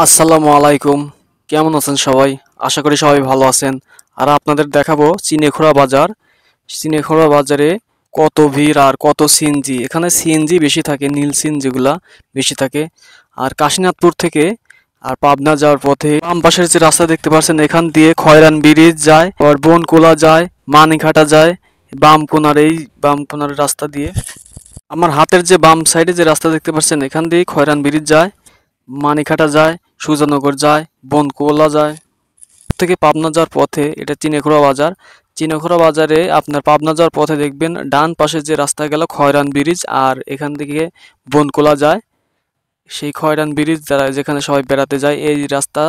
আসসালামু আলাইকুম। কেমন আছেন সবাই? আশা করি সবাই ভালো আছেন। আর আপনাদের দেখাবো চিনেখোড়া বাজার। চিনেখোড়া বাজারে কত ভিড় আর কত সিএনজি। এখানে সিএনজি বেশি থাকে, নীল সিএনজি যেগুলা বেশি থাকে। আর কাশীনাথপুর থেকে আর পাবনা যাওয়ার পথে বাম পাশের যে রাস্তা দেখতে পাচ্ছেন, এখান দিয়ে খয়রান ব্রিজ যায়, আবার বনকোলা যায়, মানিকহাটা যায়। বাম কোনার রাস্তা দিয়ে আমার হাতের যে বাম সাইডে যে রাস্তা দেখতে পাচ্ছেন, এখান দিয়ে খয়রান ব্রিজ যায়, মানিকহাটা যায়, সুজানগর যায়, বনকুলা যায়। থেকে পাবনা যাওয়ার পথে এটা চিনেখোড়া বাজার। চিনেখোড়া বাজারে আপনার পাবনা যাওয়ার পথে দেখবেন ডান পাশে যে রাস্তা গেল খয়রান ব্রিজ, আর এখান থেকে বনকুলা যায়। সেই খয়রান ব্রিজ দ্বারা যেখানে সবাই বেড়াতে যায়, এই রাস্তা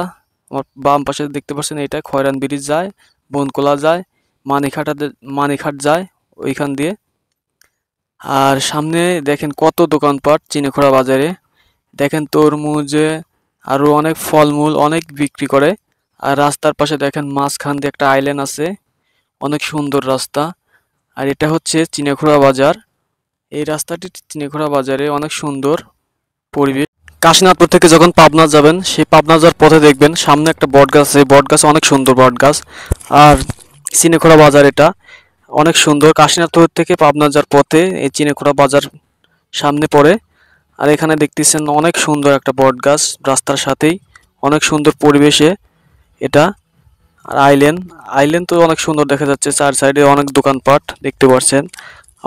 আমার বাম পাশে দেখতে পাচ্ছেন, এটা খয়রান ব্রিজ যায়, বনকুলা যায়, মানিকহাট যায় ওইখান দিয়ে। আর সামনে দেখেন কত দোকানপাট চিনেখোড়া বাজারে। দেখেন তরমুজে আরো অনেক ফলমূল অনেক বিক্রি করে। আর রাস্তার পাশে দেখেন মাঝখান দিয়ে একটা আইল্যান্ড আছে, অনেক সুন্দর রাস্তা। আর এটা হচ্ছে চিনেখোড়া বাজার। এই রাস্তাটি চিনেখোড়া বাজারে অনেক সুন্দর পরিবেশ। কাশীনাথপুর থেকে যখন পাবনা যাবেন, সেই পাবনা যাওয়ার পথে দেখবেন সামনে একটা বট গাছ আছে, বট গাছ অনেক সুন্দর বট গাছ। আর চিনেখোড়া বাজার এটা অনেক সুন্দর। কাশীনাথপুর থেকে পাবনা যাওয়ার পথে এই চিনেখোড়া বাজার সামনে পড়ে। আর এখানে দেখতেছেন অনেক সুন্দর একটা বট গাছ রাস্তার সাথেই, অনেক সুন্দর পরিবেশে এটা। আর আইল্যান্ড তো অনেক সুন্দর দেখা যাচ্ছে, চার সাইডে অনেক দোকানপাট দেখতে পাচ্ছেন,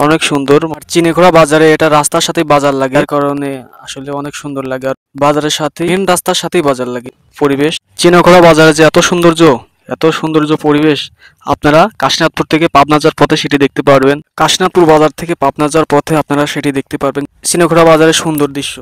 অনেক সুন্দর। আর চিনেখোড়া বাজারে এটা রাস্তার সাথেই বাজার লাগে, যার কারণে আসলে অনেক সুন্দর লাগে। আর বাজারের সাথে মেন রাস্তার সাথেই বাজার লাগে। পরিবেশ চিনেখোড়া বাজারে যে এত সৌন্দর্য পরিবেশ, আপনারা কাশীনাথপুর থেকে পাবনা যাওয়ার পথে সেটি দেখতে পারবেন। কাশীনাথপুর বাজার থেকে পাবনা যাওয়ার পথে আপনারা সেটি দেখতে পারবেন, চিনেখোড়া বাজারের সুন্দর দৃশ্য।